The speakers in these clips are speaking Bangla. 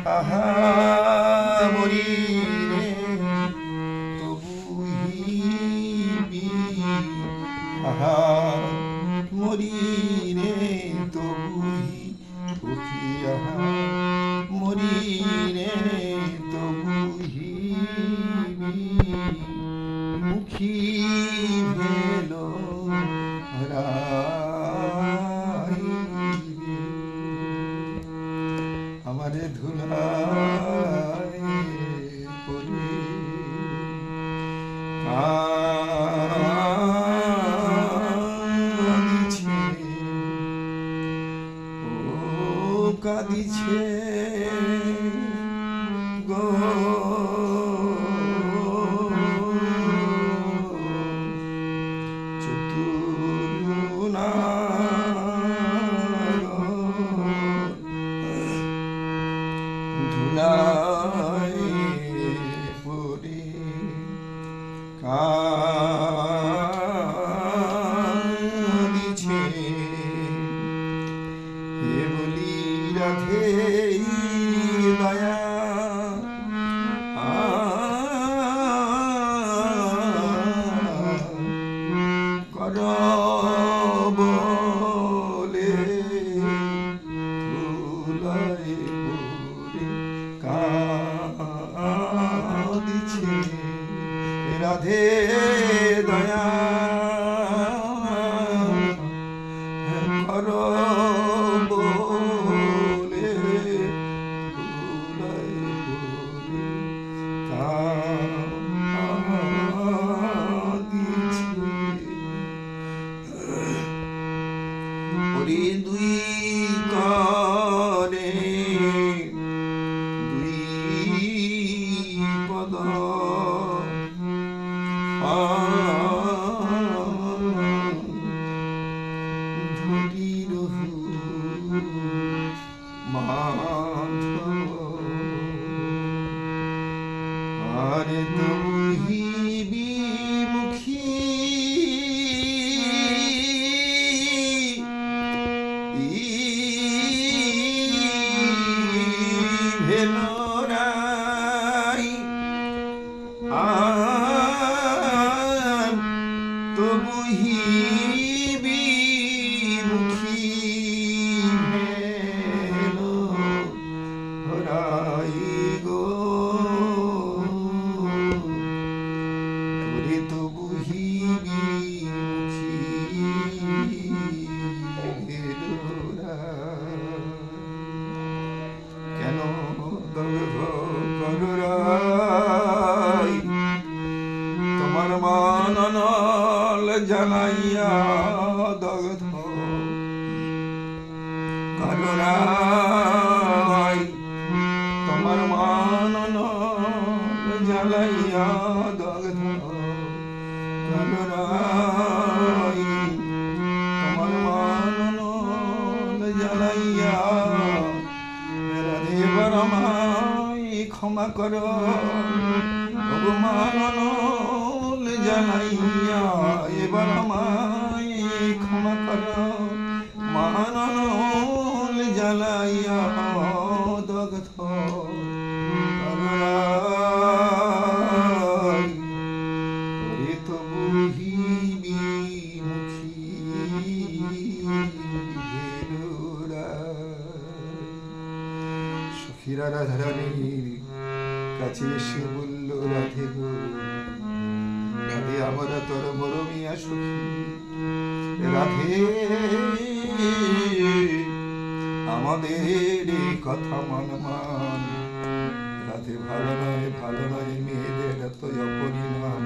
আহা মরি রে তবু হিবি, আহা মরি রে তবু সখী, আহা মরি রে তবু হিবি, মুখী ভেলো আমারে ধুলায় পড়ে কাঁদিছে, ও কাঁদিছে গো ধুলায় পড়ে কাঁদিছে, হে বলি রাধে দয়া কর বলে ধুলায় পড়ে কাঁদিছে, রাধে দয়া কর বলে ধুলায় পড়ে কাঁদিছে। ওরে দুই করে দুই পদ ধরি রহু মাধব, আরে তুই বিমুখী ভেলোরাই, তবু হিবি মুখী ভেলো রাই গো, ওরে তবু হিবি মুখী ভেলো রাই, কেন দগ্ধ করুরাই তোমার মাননল জানাইয়া দগ্ধ করুরাই, তোমার মাননল জ্বালাইয়া দগ্ধ করুরাই, তোমার মাননল জ্বালাইয়া, এবার আমায় ক্ষমা কর ভগবান জানাইয়া, এবার আমায় ক্ষমা কর মানল জ্বালাইয়া দগ্ধ করুরাই, ওরে তবু হিবি মুখী সখীরা রাধারানীর কাছে এসে বলল, রাধে গো রাধে আমরা তোর বড় মিয়া সখী, রাধে আমাদের কথা মান মান, রাধে ভালো নয় মেয়েদের এত অপরিণাম,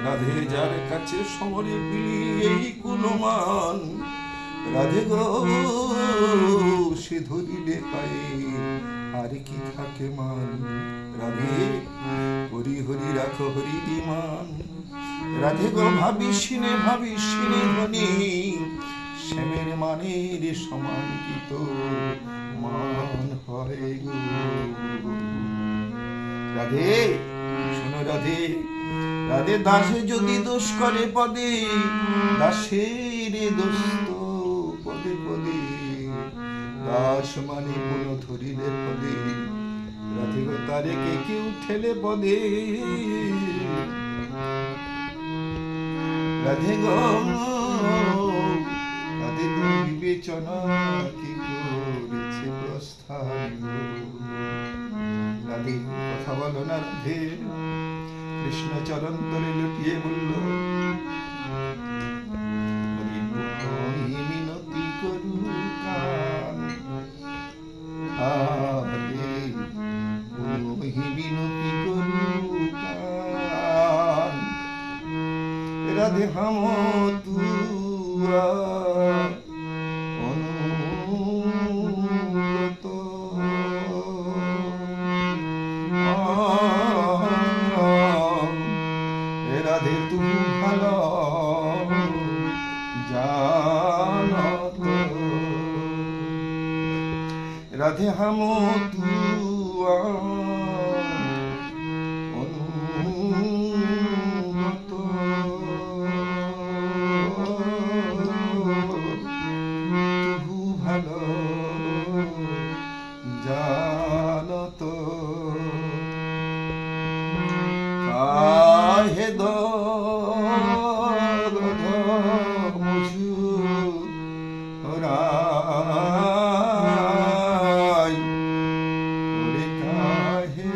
রাধে যার কাছে সমরে পিলি এই কুলমান, রাধে গো সে ধরিলে পায়ে আর কি থাকে মান, রাধে হরি হরি রাখো হরি বিমান, রাধে গো ভাবিস নে ধনী, শ্যামের মানের সমান কি তো মান হয় গো, রাধে শোনো রাধে, রাধে দাসে যদি দোষ করে পদে, দাসের দোষ তো পদে পদে, দাস আসমানি পুন ধরিলে পদে রাধে গো তারে কে কেউ ঠেলে পদে রাধে গো রাধে তোর বিবেচনা কি করেছে প্রস্থান রাধে কথা বলো না রাধে কৃষ্ণ চরণ তরে লুটিয়ে বলল মিনতি করু কান আরে মিনতি করু কান রাধে হাম তুয়া অনুগত রাধে তুমি ভালো জানত রাধে হাম তুয়া অনুগত তবু ভালো জানত কাহে রাই ওরে কাহে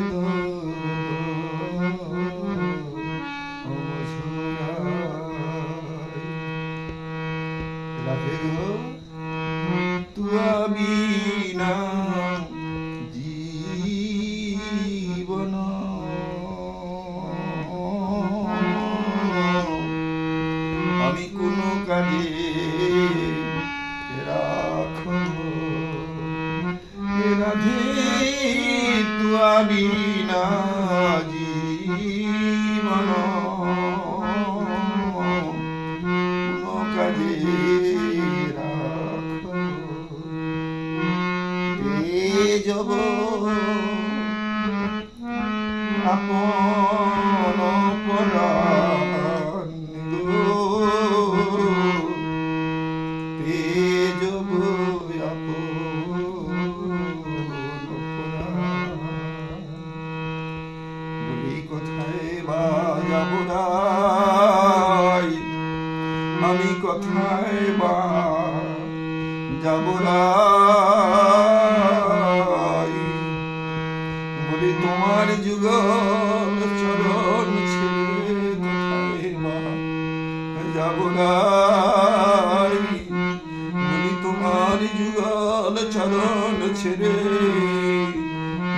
রাধে গো তুয়া বিনা জীবন আমি কোন কাজে রাখো রাধে তুয়া বিনা জীবন কোন কাজে রাখো তেজব আপন পরাণ তেজব বলি কোথায় বা যাব রাই আমি কোথায় বা যাব রাই বলি তোমার যুগল চরণ ছেড়ে কোথায় বা যাব রাই বলি তোমার যুগল চরণ ছেড়ে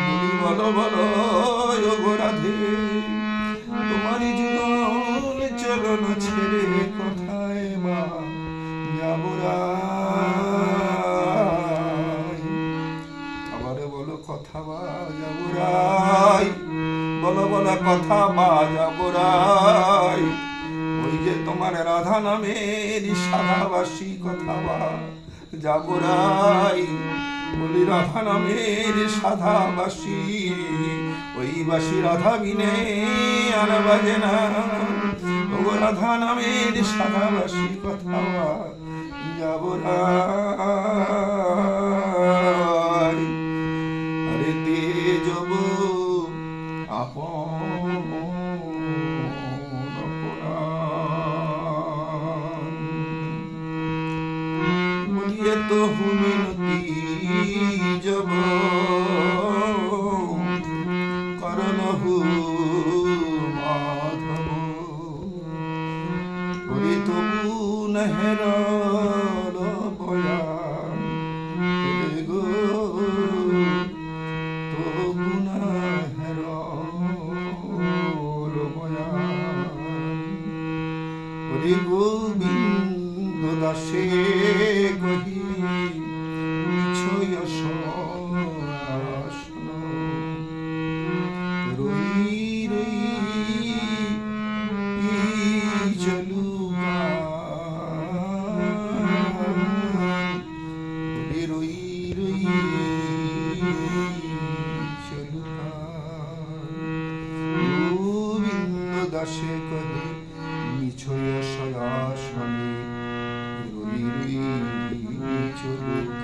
বলি বলো বলো গো রাধে তোমার যুগল চরণ ছেড়ে কোথায় বা যাব রাই আবার বলো কথা বা যাব রাই বলো বলো কথা বা যাব রাই ওই যে তোমার রাধা নামের সাধাবাসী কথা বা যাব রাই বলি রাধা নামের সাধাবাসী ওই বাসী রাধা বিনে আর বাজে না ও রাধা নামের সাধাবাসী কথা বা যাব রাই আরে তেজব আপন বলিয়ে তো হুমিনতি জব করলহু মাধব ওরে তবু নহের বয়ান গো তবু নহের বয়ান ওরে গোবিন্দ দাসে কহি মিছয় শাসন রই রই চলু রই রই চলু গোবিন্দ দাসে কহি মিছয় শাসনে রই রই চলু